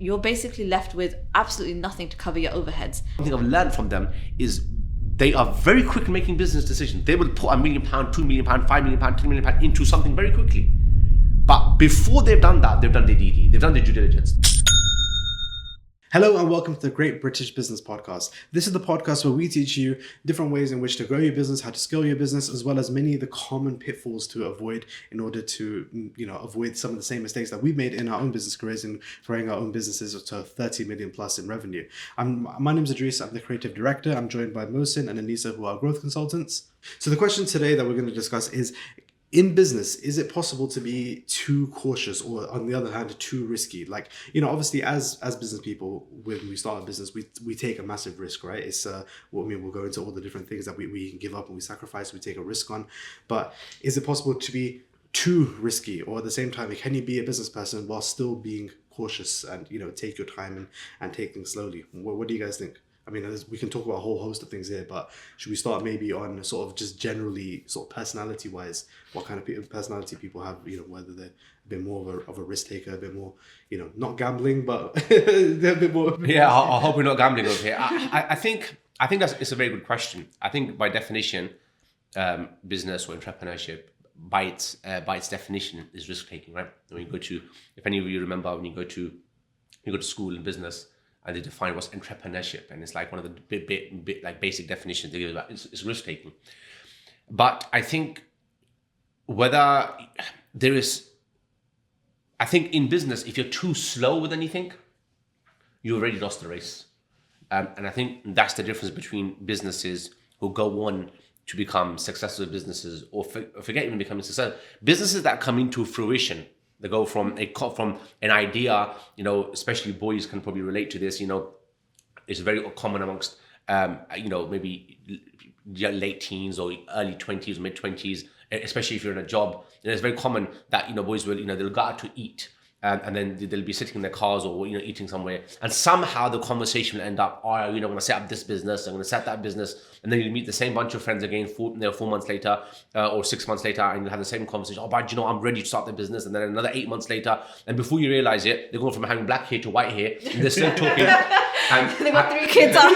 You're basically left with absolutely nothing to cover your overheads. One thing I've learned from them is they are very quick in making business decisions. They will put £1 million, £2 million, £5 million, £10 million into something very quickly. But before they've done that, they've done their DD, they've done their due diligence. Hello and welcome to the Great British Business Podcast. This is the podcast where we teach you different ways in which to grow your business, how to scale your business, as well as many of the common pitfalls to avoid in order to, avoid some of the same mistakes that we've made in our own business careers in growing our own businesses to 30 million plus in revenue. My name is Adrees, I'm the creative director. I'm joined by Mohsin and Annissa, who are growth consultants. So the question today that we're going to discuss is, in business, is it possible to be too cautious or, on the other hand, too risky? Like, obviously as business people, when we start a business, we take a massive risk, right? It's, we'll go into all the different things that we give up and we sacrifice, we take a risk on. But is it possible to be too risky? Or at the same time, can you be a business person while still being cautious and, take your time and take things slowly? What do you guys think? I mean, we can talk about a whole host of things here, but should we start maybe on sort of just generally sort of personality-wise, what kind of personality people have, whether they're a bit more of a risk taker, a bit more, not gambling, but they're a bit more... Yeah, I hope we're not gambling over here. I think it's a very good question. I think by definition, business or entrepreneurship, by its definition, is risk-taking, right? When you go to, if any of you remember, when you go to school in business, and they define what's entrepreneurship, and it's like one of the bit like basic definitions they give about it's risk taking. But I think I think in business, if you're too slow with anything, you already lost the race. And I think that's the difference between businesses who go on to become successful businesses or forget even becoming successful. Businesses that come into fruition. They go from an idea, especially boys can probably relate to this, it's very common amongst, maybe late teens or early 20s, mid 20s, especially if you're in a job. It's very common that, boys will, they'll go out to eat and then they'll be sitting in their cars or, eating somewhere. And somehow the conversation will end up, I'm going to set up this business, I'm going to set that business. And then you meet the same bunch of friends again 4 months later or 6 months later, and you have the same conversation. But I'm ready to start the business. And then another 8 months later, and before you realize it, they're going from having black hair to white hair, and they're still talking. And they got 3 kids on.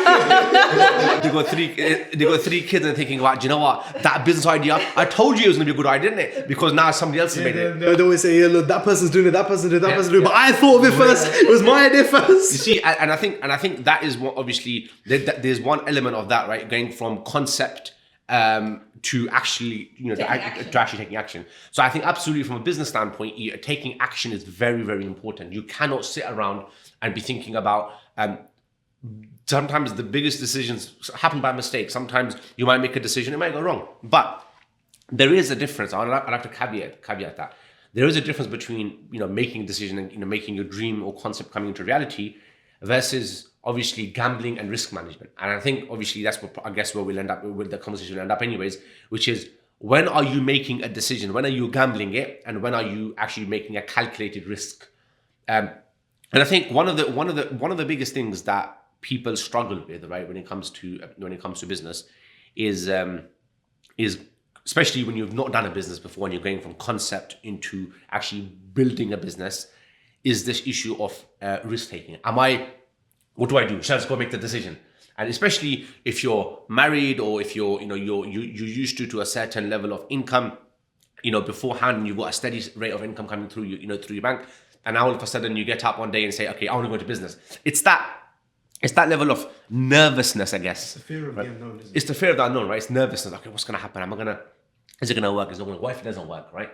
they got 3 kids and thinking, do you know what? That business idea, I told you it was going to be a good idea, didn't it? Because now somebody else has made it. They always say, look, that person's doing it, that person's doing it, that person's doing it. But I thought of it first. It was my idea first. You see, and I think that is what, obviously, there's one element of that, right? Going from concept to actually, to actually taking action. So I think absolutely from a business standpoint, taking action is very, very important. You cannot sit around and be thinking about, sometimes the biggest decisions happen by mistake. Sometimes you might make a decision, it might go wrong. But there is a difference. I'd like to caveat that. There is a difference between, making a decision and, making your dream or concept coming into reality versus obviously gambling and risk management. And I think obviously that's where we'll end up, where the conversation will end up anyways, which is, when are you making a decision? When are you gambling it? And when are you actually making a calculated risk? And I think one of the biggest things that people struggle with, right, when it comes to business, is especially when you've not done a business before and you're going from concept into actually building a business, is this issue of risk taking. What do I do? Shall I just go make the decision? And especially if you're married or if you're used to a certain level of income, beforehand, you've got a steady rate of income coming through through your bank, and now all of a sudden you get up one day and say, okay, I want to go into business. It's that level of nervousness, I guess. It's the fear of the unknown, isn't it? It's the fear of the unknown, right? It's nervousness. Okay, what's going to happen? Is it going to work? Is it going to work? If it doesn't work, right?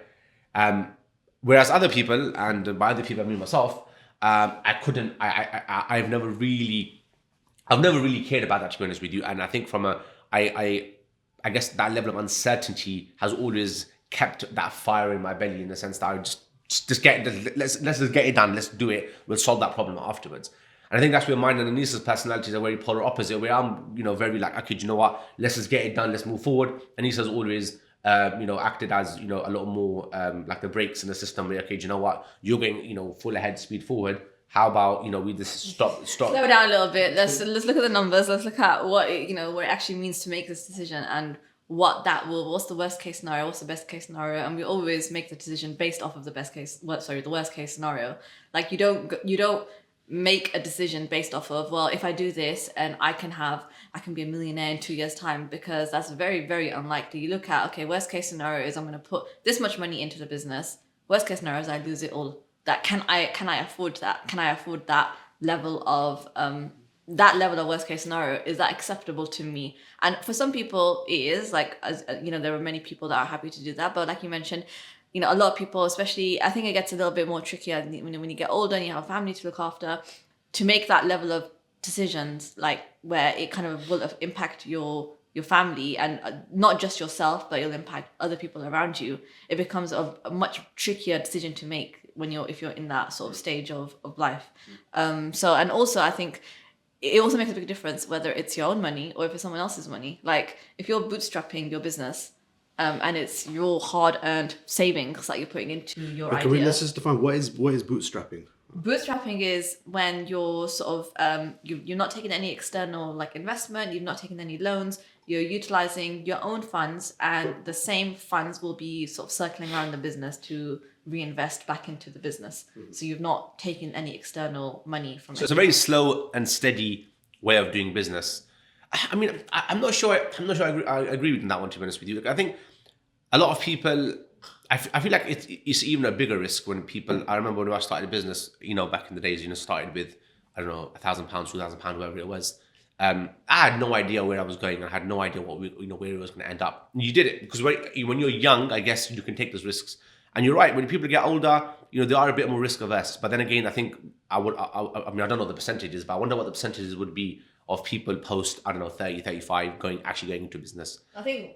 Whereas other people, and by other people I mean myself, I've never really cared about that, to be honest with you. And I think I guess that level of uncertainty has always kept that fire in my belly, in the sense that I let's just get it done. Let's do it. We'll solve that problem afterwards. And I think that's where mine and Anissa's personalities are very polar opposite, where I'm, very like, okay, do you know what? Let's just get it done. Let's move forward. Anissa's always, acted as, a lot more like the brakes in the system, where, okay, do you know what? You're going, full ahead, speed forward. How about, we just stop. Slow it down a little bit. Let's look at the numbers. Let's look at what it actually means to make this decision, and what's the worst case scenario, what's the best case scenario, and we always make the decision based off of the worst case scenario. Like you don't make a decision based off of, well, if I do this and I can be a millionaire in 2 years' time, because that's very, very unlikely. You look at, okay, worst case scenario is I'm going to put this much money into the business. Worst case scenario is I lose it all. That can I afford that? Can I afford that level of worst case scenario? Is that acceptable to me? And for some people it is, like, as you know, there are many people that are happy to do that, but like you mentioned, you know, a lot of people, especially, I think it gets a little bit more trickier when you get older and you have a family to look after, to make that level of decisions, like where it kind of will impact your family, and not just yourself, but it'll impact other people around you. It becomes a much trickier decision to make if you're in that sort of stage of life. So, and also I think it also makes a big difference whether it's your own money or if it's someone else's money. Like if you're bootstrapping your business, and it's your hard-earned savings that you're putting into your idea. Let's just define what is bootstrapping. Bootstrapping is when you're sort of you're not taking any external like investment, you've not taken any loans, you're utilizing your own funds, and the same funds will be sort of circling around the business to reinvest back into the business. So you've not taken any external money from it. So it's a very slow and steady way of doing business. I mean, I'm not sure I agree with that one, to be honest with you. Like, I think a lot of people, I feel like it's even a bigger risk when people, I remember when I started a business, you know, back in the days, you know, started with, I don't know, £1,000, £2,000, whatever it was. I had no idea where I was going. I had no idea where it was going to end up. You did it because when you're young, I guess you can take those risks. And you're right, when people get older, you know, they are a bit more risk averse. But then again, I think I mean, I don't know the percentages, but I wonder what the percentages would be of people post, I don't know, 30, 35 going into business. I think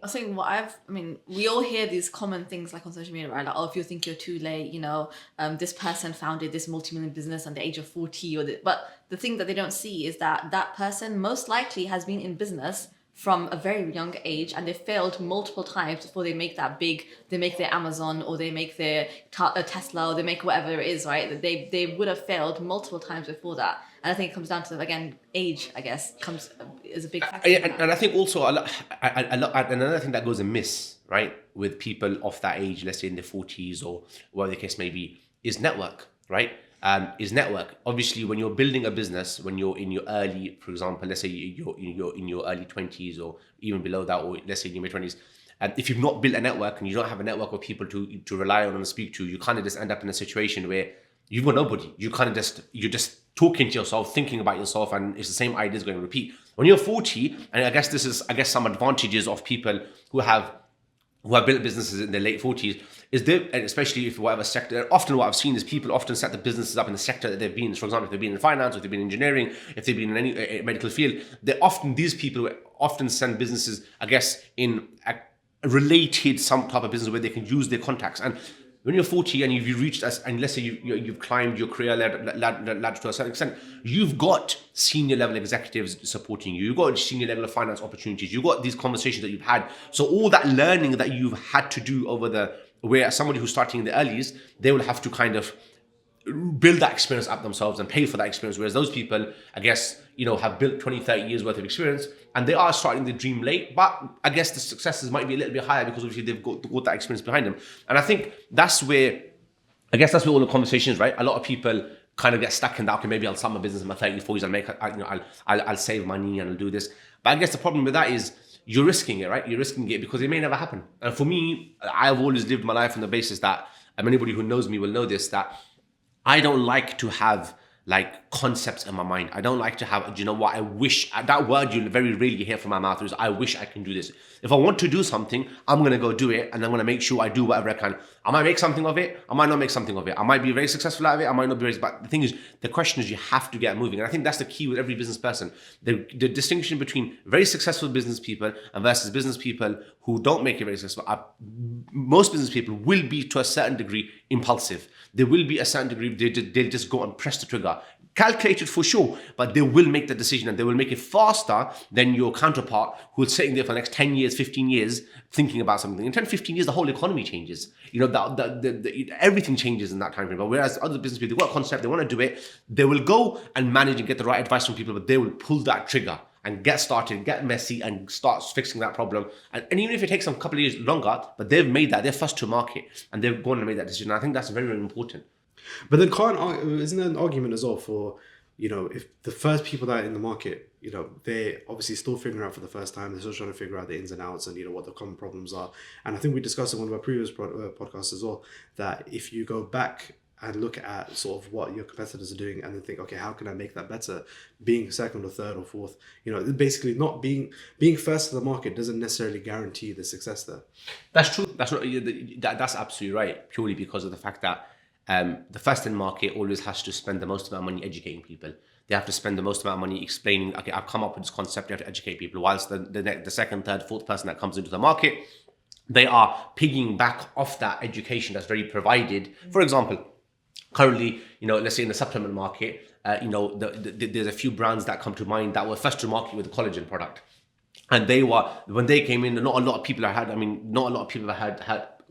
we all hear these common things like on social media, right? Like, oh, if you think you're too late, you know, this person founded this multi-million business at the age of 40 but the thing that they don't see is that that person most likely has been in business from a very young age, and they failed multiple times before they make their Amazon, or they make their Tesla, or they make whatever it is, right? That they would have failed multiple times before that. And I think it comes down to, again, age, I guess, is a big factor. And I think also another thing that goes amiss, right, with people of that age, let's say in their 40s or whatever the case may be, is network, right? Obviously, when you're building a business, when you're in your early, for example, let's say you're in your early 20s or even below that, or let's say in your mid 20s, if you've not built a network and you don't have a network of people to rely on and speak to, you kind of just end up in a situation where you've got nobody. You're just talking to yourself, thinking about yourself, and it's the same ideas going to repeat. When you're 40, and I guess some advantages of people who have built businesses in their late 40s, is and especially if whatever sector, often what I've seen is people often set the businesses up in the sector that they've been in. For example, if they've been in finance, or if they've been in engineering, if they've been in any medical field, these people often send businesses, I guess, in a related some type of business where they can use their contacts. And when you're 40 and you've reached us, and let's say you've climbed your career ladder to a certain extent, you've got senior level executives supporting you. You've got senior level of finance opportunities. You've got these conversations that you've had. So all that learning that you've had to do where somebody who's starting in the earlies, they will have to kind of build that experience up themselves and pay for that experience. Whereas those people, I guess, you know, have built 20, 30 years worth of experience, and they are starting the dream late, but I guess the successes might be a little bit higher because obviously they've got that experience behind them. And I think that's where all the conversations, right? A lot of people kind of get stuck in that, okay, maybe I'll start my business in my 30s, 40s, I'll save money and I'll do this. But I guess the problem with that is you're risking it, right? You're risking it because it may never happen. And for me, I've always lived my life on the basis that, and anybody who knows me will know this, that I don't like to have like concepts in my mind. I don't like to have, you know what, I wish, that word you'll very rarely hear from my mouth is, I wish I can do this. If I want to do something, I'm going to go do it, and I'm going to make sure I do whatever I can. I might make something of it, I might not make something of it. I might be very successful out of it, I might not be very, but the thing is, the question is you have to get moving. And I think that's the key with every business person. The distinction between very successful business people and versus business people who don't make it very successful. Most business people will be, to a certain degree, impulsive. There will be a certain degree, they'll just go and press the trigger. Calculated for sure, but they will make the decision, and they will make it faster than your counterpart who's sitting there for the next 10 years, 15 years thinking about something. In 10, 15 years, the whole economy changes. You know, everything changes in that time frame. But whereas other business people, they've got a concept, they want to do it, they will go and manage and get the right advice from people, but they will pull that trigger and get started, get messy, and start fixing that problem. And even if it takes them a couple of years longer, but they've made that, they're first to market, and they've gone and made that decision. I think that's very, very important. But then isn't there an argument as well for if the first people that are in the market, they're obviously still figuring out for the first time, they're still trying to figure out the ins and outs and, what the common problems are. And I think we discussed in one of our previous podcasts as well, that if you go back and look at sort of what your competitors are doing and then think, okay, how can I make that better? Being second or third or fourth, basically not being first to the market doesn't necessarily guarantee the success there. That's true. That's absolutely right. Purely because of the fact that the first in market always has to spend the most amount of money educating people. They have to spend the most amount of money explaining, okay, I've come up with this concept, you have to educate people. Whilst the second, third, fourth person that comes into the market, they are pigging back off that education that's very provided. For example, currently, let's say in the supplement market, there's a few brands that come to mind that were first to market with the collagen product. And when they came in, not a lot of people had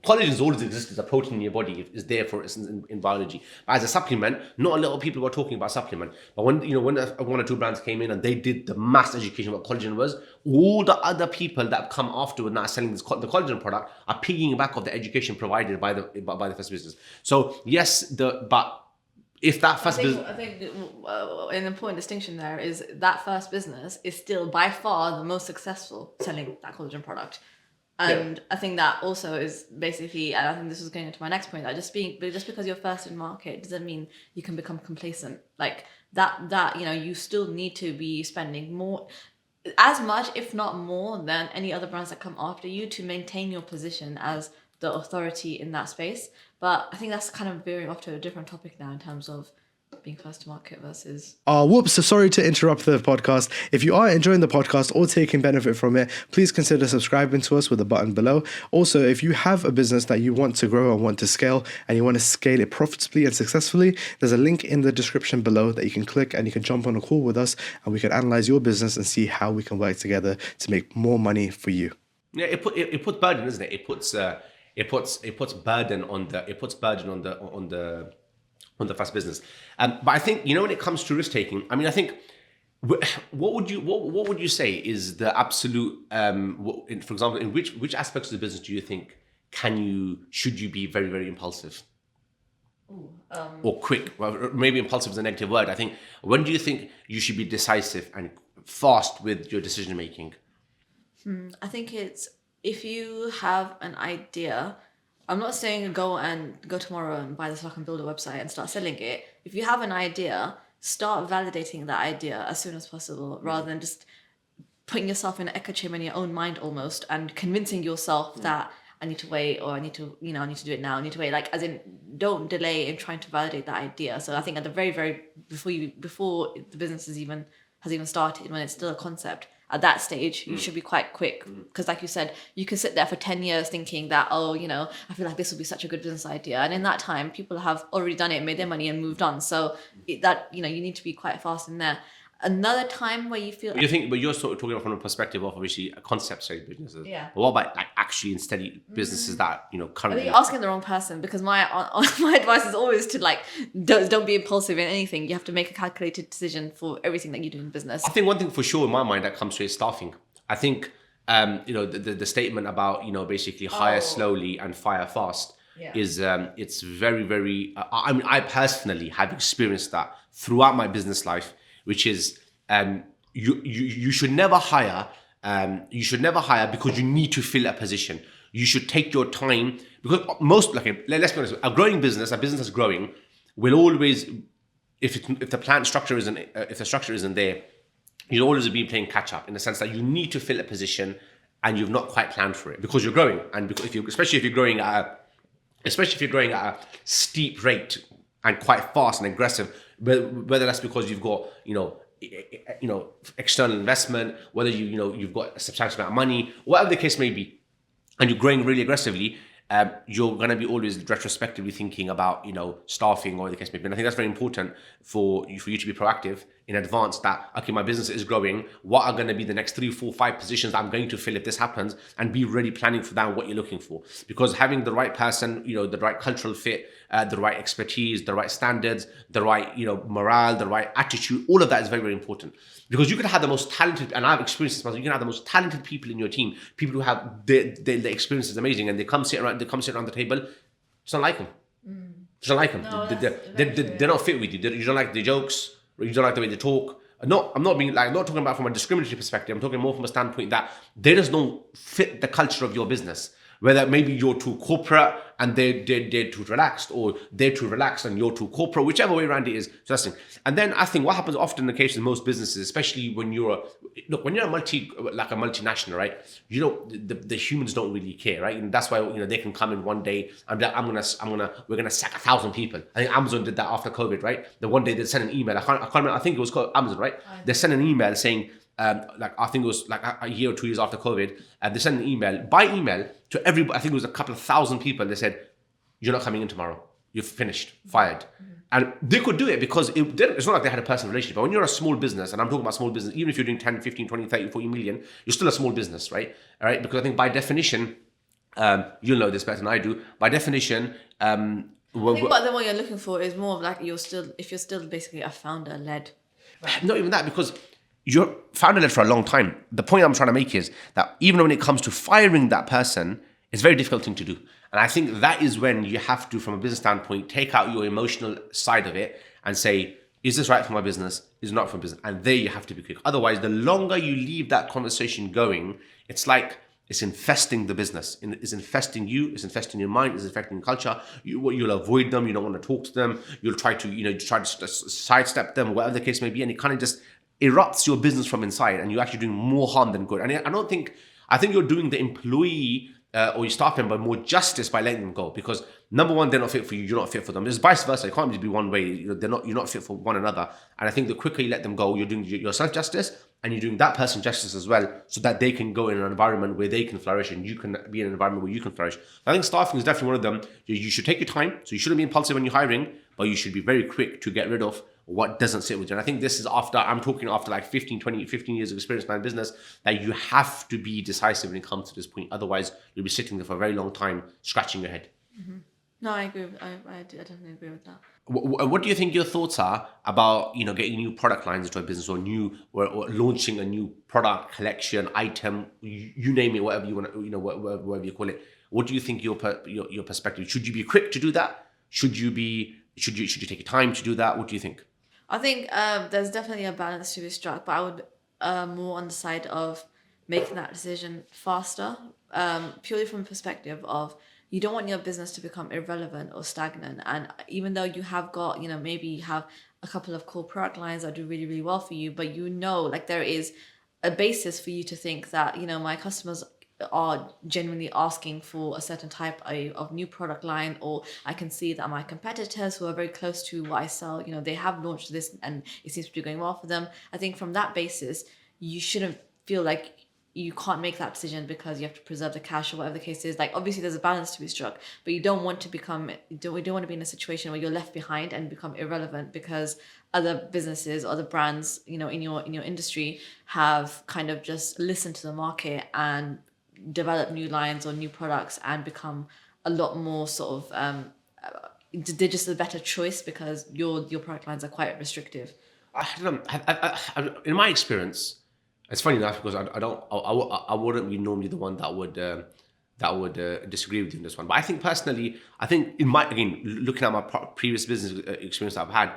collagen's always existed as a protein in your body, is there for instance in biology. But as a supplement, not a lot of people were talking about supplement. But when one or two brands came in and they did the mass education what collagen was, all the other people that come afterward now selling the collagen product are pigging back off the education provided by the first business. So yes, but if that first business, I think an important distinction there is that first business is still by far the most successful selling that collagen product. And I think that also is basically, and I think this is going into my next point, that just because you're first in market doesn't mean you can become complacent. Like that you still need to be spending more, as much, if not more, than any other brands that come after you to maintain your position as the authority in that space. But I think that's kind of veering off to a different topic now in terms of being first to market versus... Whoops, so sorry to interrupt the podcast. If you are enjoying the podcast or taking benefit from it, please consider subscribing to us with the button below. Also, if you have a business that you want to grow and want to scale, and you want to scale it profitably and successfully, there's a link in the description below that you can click and you can jump on a call with us and we can analyze your business and see how we can work together to make more money for you. Yeah, it puts burden, isn't it? It puts burden on the first business. But I think, when it comes to risk taking, I think, what would you say is the absolute, for example, in which aspects of the business do you think should you be very, very impulsive? Or quick? Well, maybe impulsive is a negative word. I think, when do you think you should be decisive and fast with your decision making? I think it's, if you have an idea, I'm not saying go tomorrow and buy the stock and build a website and start selling it. If you have an idea, start validating that idea as soon as possible, rather than just putting yourself in an echo chamber in your own mind almost and convincing yourself that I need to wait, or I need to do it now. I need to wait. Like, as in, don't delay in trying to validate that idea. So I think at the very, very before the business has even started, when it's still a concept, at that stage, you should be quite quick. Because like you said, you can sit there for 10 years thinking that, I feel like this would be such a good business idea. And in that time, people have already done it, made their money and moved on. So you need to be quite fast in there. Another time where you feel... But you're sort of talking from a perspective of obviously a concept-based businesses. Yeah. But what about like actually and steady businesses that, currently... I think you're asking the wrong person, because my advice is always to don't be impulsive in anything. You have to make a calculated decision for everything that you do in business. I think one thing for sure in my mind that comes to is staffing. I think, the statement about, basically hire slowly and fire fast is, it's very, very... I personally have experienced that throughout my business life, which is you should never hire because you need to fill a position. You should take your time, because let's be honest, a business that's growing will always, if the structure isn't there, you'll always be playing catch up, in the sense that you need to fill a position and you've not quite planned for it, because you're growing, and because especially if you're growing at a steep rate and quite fast and aggressive, whether that's because you've got external investment, whether you've got a substantial amount of money, whatever the case may be, and you're growing really aggressively, you're going to be always retrospectively thinking about staffing, or the case may be. And I think that's very important for you to be proactive in advance, that okay, my business is growing, what are going to be the next 3, 4, 5 positions that I'm going to fill if this happens, and be ready planning for that and what you're looking for. Because having the right person, the right cultural fit, the right expertise, the right standards, the right morale, the right attitude, all of that is very, very important. Because you can have the most talented, and I've experienced this myself, you can have the most talented people in your team, people who have the experience is amazing, and they come sit around the table, just don't like them. Just don't like them. No, they're not fit with you. You don't like the jokes, you don't like the way they talk. I'm not talking about from a discriminatory perspective. I'm talking more from a standpoint that they just don't fit the culture of your business. Whether maybe you're too corporate and they're too relaxed, or they're too relaxed and you're too corporate, whichever way around it is. So that's the thing. And then I think what happens often in the case of most businesses, especially when you're a multinational, right? The humans don't really care, right? And that's why they can come in one day and we're gonna sack 1,000 people. I think Amazon did that after COVID, right? The one day they sent an email. I can't remember. I think it was called Amazon, right? They sent an email saying. I think it was like a year or 2 years after COVID, they sent an email to everybody. I think it was a couple of thousand people. They said, "You're not coming in tomorrow. You're finished, fired." And they could do it because it's not like they had a personal relationship. But when you're a small business, and I'm talking about small business, even if you're doing 10, 15, 20, 30, 40 million, you're still a small business, right? All right, because I think by definition, you'll know this better than I do. By definition, I think what you're looking for is more of like if you're still basically a founder led. Not even that, because you're founder-led for a long time. The point I'm trying to make is that even when it comes to firing that person, it's a very difficult thing to do. And I think that is when you have to, from a business standpoint, take out your emotional side of it and say, is this right for my business? Is it not for business? And there you have to be quick. Otherwise, the longer you leave that conversation going, it's like it's infesting the business. It's infesting you. It's infesting your mind. It's infecting your culture. You'll avoid them. You don't want to talk to them. You'll try to sidestep them, whatever the case may be. And it kind of just erupts your business from inside, and you're actually doing more harm than good. And I think you're doing the employee or your staff member more justice by letting them go, because number one, they're not fit for you, you're not fit for them. It's vice versa. It can't just be one way. You're not fit for one another. And I think the quicker you let them go, you're doing yourself justice, and you're doing that person justice as well, so that they can go in an environment where they can flourish, and you can be in an environment where you can flourish. I think staffing is definitely one of them. You should take your time. So you shouldn't be impulsive when you're hiring, but you should be very quick to get rid of what doesn't sit with you. And I think this is after like 15 years of experience in my business, that you have to be decisive when it comes to this point. Otherwise, you'll be sitting there for a very long time, scratching your head. Mm-hmm. No, I agree. I definitely agree with that. What do you think your thoughts are about, getting new product lines into a business, or launching a new product collection, item, you name it, whatever you want to, whatever you call it. What do you think your perspective? Should you be quick to do that? Should you take your time to do that? What do you think? I think there's definitely a balance to be struck, but I would more on the side of making that decision faster, purely from a perspective of you don't want your business to become irrelevant or stagnant. And even though you have got, maybe you have a couple of core product lines that do really, really well for you, but like there is a basis for you to think that, my customers are genuinely asking for a certain type of new product line, or I can see that my competitors who are very close to what I sell, they have launched this and it seems to be going well for them. I think from that basis, you shouldn't feel like you can't make that decision because you have to preserve the cash or whatever the case is. Like, obviously there's a balance to be struck, but you don't want to be in a situation where you're left behind and become irrelevant because other businesses, other brands, in your industry have kind of just listened to the market and develop new lines or new products and become a lot more sort of they're just a better choice because your product lines are quite restrictive. I don't know. In my experience, it's funny enough because I wouldn't be normally the one that would disagree with you in this one. But I think personally, looking at my previous business experience that I've had,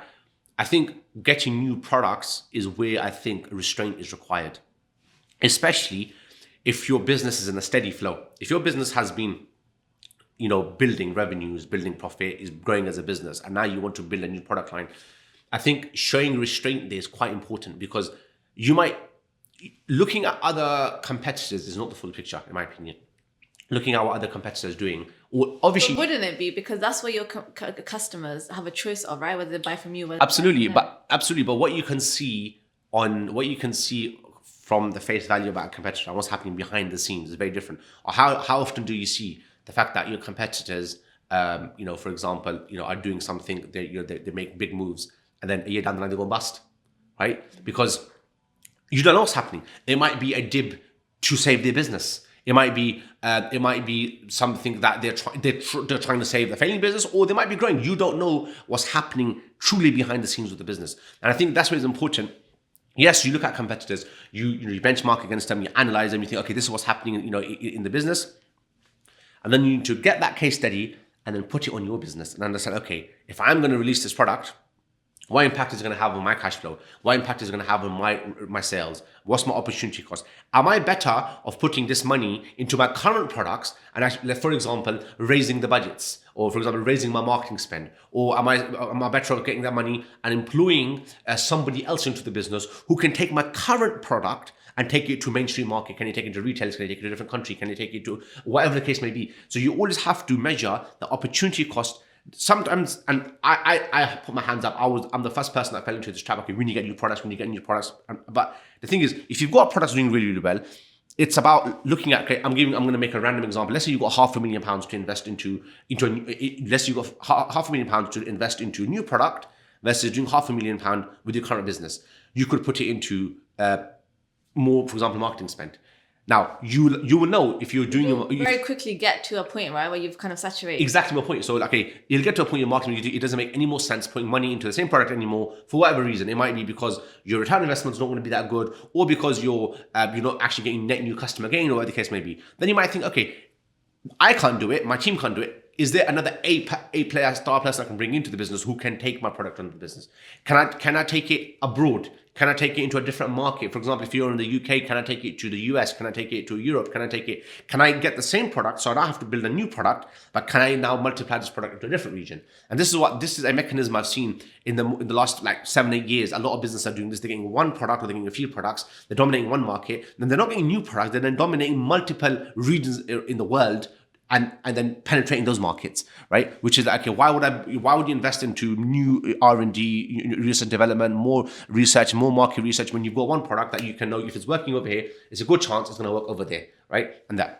I think getting new products is where I think restraint is required, especially if your business is in a steady flow. If your business has been, building revenues, building profit, is growing as a business, and now you want to build a new product line, I think showing restraint there is quite important, because looking at other competitors is not the full picture, in my opinion. Looking at what other competitors are doing, or obviously, but wouldn't it be? Because that's where your customers have a choice of, right? Whether they buy from you, absolutely. But what you can see from the face value about a competitor and what's happening behind the scenes is very different. Or how often do you see the fact that your competitors, for example, are doing something, they make big moves, and then a year down the line they go bust, right? Because you don't know what's happening. There might be a dib to save their business. It might be something that they're trying to save the failing business, or they might be growing. You don't know what's happening truly behind the scenes with the business, and I think that's why it's important. Yes, you look at competitors, you benchmark against them, you analyze them, you think, okay, this is what's happening, in the business, and then you need to get that case study and then put it on your business and understand, okay, if I'm going to release this product, What impact is it going to have on my cash flow? What impact is it going to have on my sales? What's my opportunity cost? Am I better of putting this money into my current products and actually, for example, raising the budgets, or for example, raising my marketing spend? Or am I better off getting that money and employing somebody else into the business who can take my current product and take it to mainstream market? Can you take it to retailers? Can you take it to a different country? Can you take it to whatever the case may be? So you always have to measure the opportunity cost. Sometimes, and I put my hands up, I'm the first person that fell into this trap. Okay, when you get new products, but the thing is, if you've got products doing really, really well, it's about looking at, okay, I'm going to make a random example. Let's say you've got £500,000 to invest let's say you've got £500,000 to invest into a new product versus doing £500,000 with your current business. You could put it into more, for example, marketing spend. Now, you will know if you're doing you very quickly get to a point, right, where you've kind of saturated. Exactly my point. So, okay, you'll get to a point in marketing, it doesn't make any more sense putting money into the same product anymore for whatever reason. It might be because your return investment is not going to be that good, or because you're not actually getting net new customer gain, or whatever the case may be. Then you might think, okay, I can't do it, my team can't do it. Is there another star person I can bring into the business who can take my product onto the business? Can I take it abroad? Can I take it into a different market? For example, if you're in the UK, can I take it to the US? Can I take it to Europe? Can I get the same product so I don't have to build a new product, but can I now multiply this product into a different region? And this is a mechanism I've seen in the last like 7-8 years. A lot of businesses are doing this. They're getting one product, or they're getting a few products. They're dominating one market. Then they're not getting new products. They're then dominating multiple regions in the world. And then penetrating those markets, right? Which is like, okay, why would you invest into new R&D, research and development, more research, more market research, when you've got one product that you can know if it's working over here, it's a good chance it's going to work over there, right?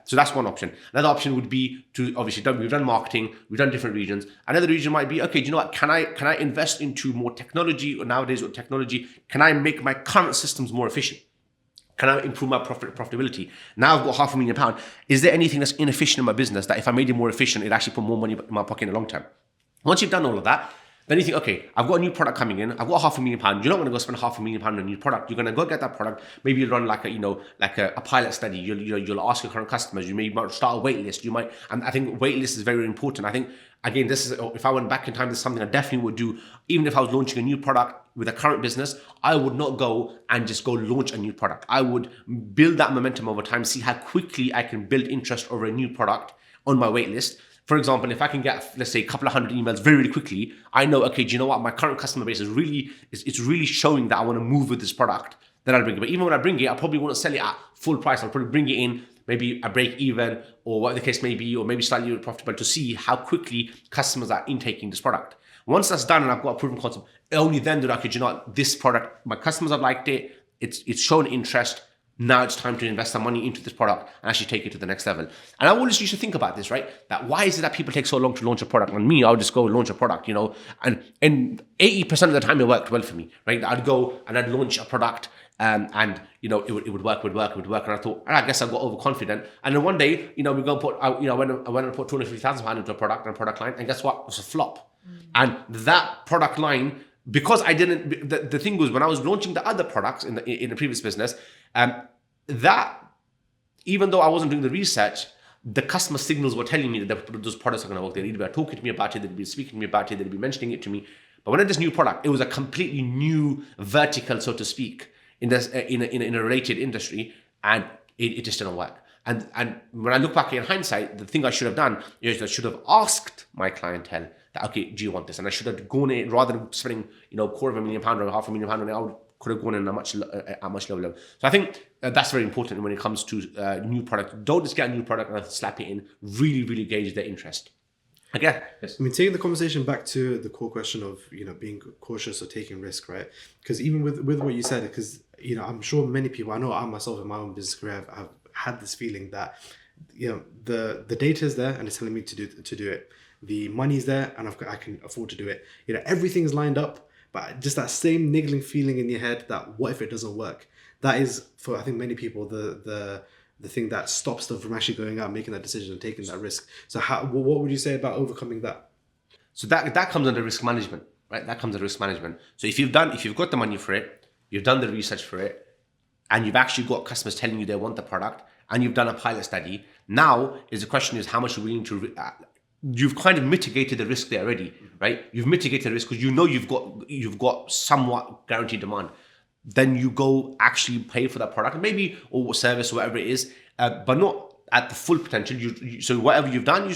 So that's one option. Another option would be to, obviously, we've done marketing, we've done different regions. Another region might be, okay, do you know what? Can I invest into more technology, or nowadays with technology, can I make my current systems more efficient? Can I improve my profitability? Now I've got £500,000. Is there anything that's inefficient in my business that if I made it more efficient, it actually put more money in my pocket in the long term? Once you've done all of that, then you think, okay, I've got a new product coming in. I've got £500,000. You're not going to go spend £500,000 on a new product. You're going to go get that product. Maybe you'll run like a pilot study. You'll ask your current customers. You might start a wait list. And I think wait list is very important. I think, again, this is, if I went back in time, this is something I definitely would do. Even if I was launching a new product with a current business, I would not go and just go launch a new product. I would build that momentum over time, see how quickly I can build interest over a new product on my wait list. For example, if I can get, let's say, a couple of hundred emails very, really quickly, I know, okay, do you know what? My current customer base is really showing that I want to move with this product. Then I'll bring it. But even when I bring it, I probably won't sell it at full price. I'll probably bring it in, maybe a break even, or whatever the case may be, or maybe slightly profitable, to see how quickly customers are intaking this product. Once that's done and I've got a proven concept, only then do I, okay, do you know what? This product, my customers have liked it. It's shown interest. Now it's time to invest some money into this product and actually take it to the next level. And I always used to think about this, right? That why is it that people take so long to launch a product? And me, I'll just go launch a product, and 80% of the time it worked well for me, right? I'd go and I'd launch a product and it would work. And I thought, I guess I got overconfident. And then one day, we go and put, I went and put £250,000 into a product line, and guess what? It was a flop. And that product line, because I didn't, the thing was, when I was launching the other products in the previous business, that, even though I wasn't doing the research, the customer signals were telling me that those products are going to work. They'd be talking to me about it, they'd be speaking to me about it, they'd be mentioning it to me. But when I did this new product, it was a completely new vertical, so to speak, in a related industry, and it just didn't work. And when I look back in hindsight, the thing I should have done is I should have asked my clientele that, okay, do you want this? And I should have gone in, rather than spending £250,000 or £500,000, I could have gone in at a much lower level. So I think that's very important when it comes to new product. Don't just get a new product and slap it in. Really, really gauge their interest. Okay. Yes. I mean, taking the conversation back to the core question of, being cautious or taking risk, right? Because even with what you said, because, I'm sure many people, I know I myself in my own business career have had this feeling that, the data is there and it's telling me to do it. The money's there and I can afford to do it. Everything's lined up, but just that same niggling feeling in your head that what if it doesn't work? That is, for I think many people, the thing that stops them from actually going out, making that decision and taking that risk. So what would you say about overcoming that? So that comes under risk management, right? That comes under risk management. So if you've got the money for it, you've done the research for it, and you've actually got customers telling you they want the product, and you've done a pilot study, now the question is how much you're willing to you've kind of mitigated the risk there already, right? You've mitigated the risk because you know you've got somewhat guaranteed demand. Then you go actually pay for that product, maybe, or service, or whatever it is, but not at the full potential. So whatever you've done, you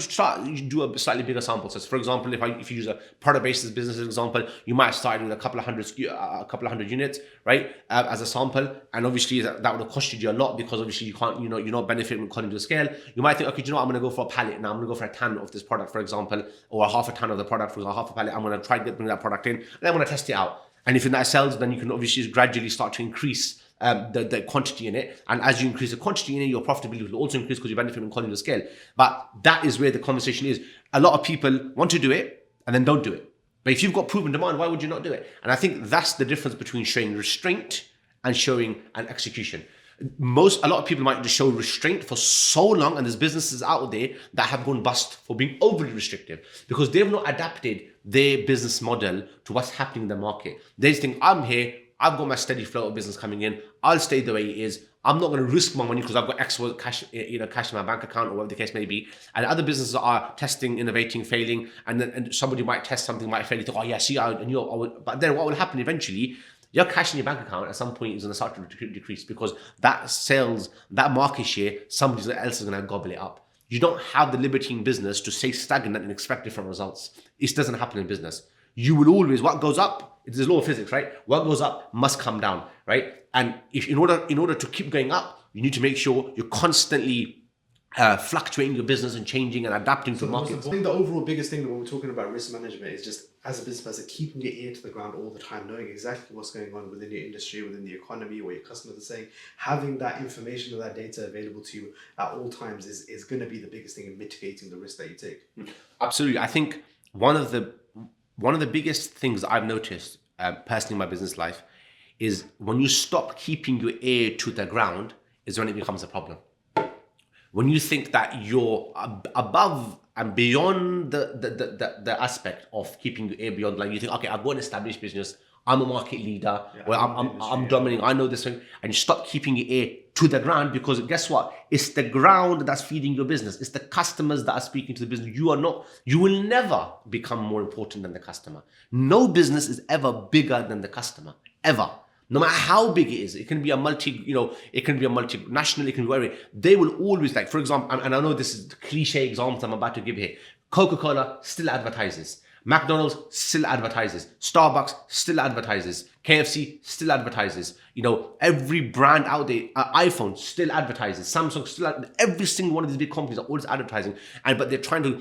do a slightly bigger sample. So for example, if you use a product-based business as an example, you might start with a couple of hundred units, right, as a sample, and obviously that would have costed you a lot because obviously you can't, you're not benefiting from economies of scale. You might think, okay, do you know what, I'm going to go for a pallet now. I'm going to go for a ton of this product, for example, or a half a ton of the product for half a pallet. I'm going to try to bring that product in, and then I'm going to test it out. And if that sells, then you can obviously gradually start to increase the quantity in it. And as you increase the quantity in it, your profitability will also increase because you benefit from economies of scale. But that is where the conversation is. A lot of people want to do it and then don't do it. But if you've got proven demand, why would you not do it? And I think that's the difference between showing restraint and showing an execution. A lot of people might just show restraint for so long, and there's businesses out there that have gone bust for being overly restrictive because they've not adapted their business model to what's happening in the market. They just think, I'm here, I've got my steady flow of business coming in, I'll stay the way it is. I'm not going to risk my money because I've got extra cash, cash in my bank account, or whatever the case may be. And other businesses are testing, innovating, failing, and somebody might test something, might fail. You think, oh yeah, see, but then what will happen eventually? Your cash in your bank account at some point is going to start to decrease because that sales, that market share, somebody else is going to gobble it up. You don't have the liberty in business to stay stagnant and expect different results. It doesn't happen in business. You will always, what goes up, it's the law of physics, right? What goes up must come down, right? And if in order to keep going up, you need to make sure you're constantly fluctuating your business and changing and adapting to markets. I think the overall biggest thing that when we're talking about risk management is just, as a business person, keeping your ear to the ground all the time, knowing exactly what's going on within your industry, within the economy, what your customers are saying. Having that information or that data available to you at all times is going to be the biggest thing in mitigating the risk that you take. Absolutely. I think one of the biggest things I've noticed personally in my business life is when you stop keeping your ear to the ground is when it becomes a problem. When you think that you're above and beyond the aspect of keeping your ear beyond, like you think, okay, I've got an established business, I'm a market leader, I'm dominating, I know this thing, and you stop keeping your ear to the ground because guess what? It's the ground that's feeding your business. It's the customers that are speaking to the business. You will never become more important than the customer. No business is ever bigger than the customer, ever. No matter how big it is, it can be a multinational, it can be whatever. They will always, like, for example, and I know this is cliche examples I'm about to give here. Coca-Cola still advertises. McDonald's still advertises. Starbucks still advertises. KFC still advertises. Every brand out there, iPhone still advertises. Samsung still, every single one of these big companies are always advertising. But they're trying to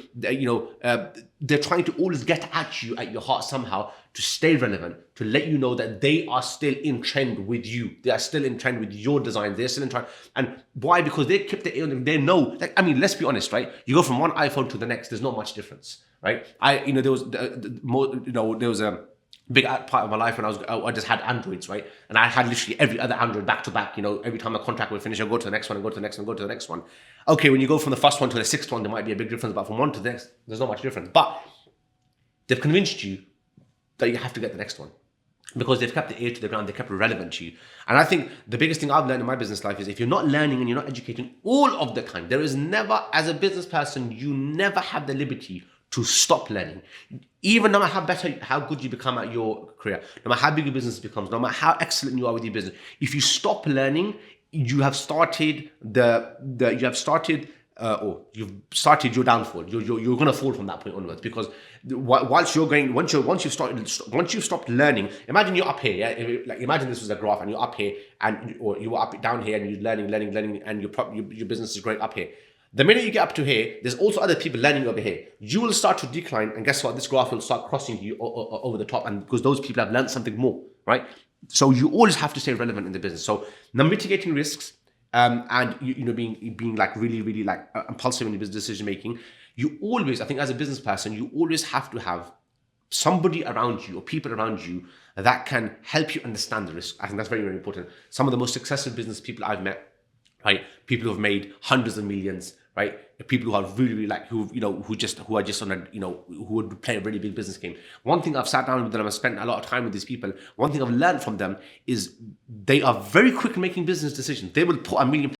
always get at you, at your heart somehow, to stay relevant, to let you know that they are still in trend with you. They are still in trend with your design. They're still in trend. And why? Because they keep the ear on them. They know. Let's be honest, right? You go from one iPhone to the next. There's not much difference, right? There was a big part of my life when I just had Androids, right? And I had literally every other Android back to back. Every time a contract would finish, I'll go to the next one, and go to the next one, and go to the next one. Okay, when you go from the first one to the sixth one, there might be a big difference, but from one to the next, there's not much difference. But they've convinced you that you have to get the next one because they've kept the ear to the ground, they kept it relevant to you. And I think the biggest thing I've learned in my business life is if you're not learning and you're not educating all of the time, there is never, as a business person, you never have the liberty to stop learning. Even no matter how good you become at your career, no matter how big your business becomes, no matter how excellent you are with your business, if you stop learning, you've started your downfall. You're going to fall from that point onwards because once you've stopped learning, imagine you're up here, yeah? Like imagine this was a graph and you're up here or you were up down here and you're learning and your business is growing up here. The minute you get up to here, there's also other people learning over here. You will start to decline, and guess what? This graph will start crossing you over the top, and because those people have learned something more, right? So you always have to stay relevant in the business. So now mitigating risks, and being like really, really like impulsive in your business decision making. You always, I think, as a business person, you always have to have somebody around you or people around you that can help you understand the risk. I think that's very, very important. Some of the most successful business people I've met, right? People who have made hundreds of millions, right? People who are really, really who are just on who would play a really big business game. One thing I've sat down with them, I've spent a lot of time with these people. One thing I've learned from them is they are very quick in making business decisions. They will put £1 million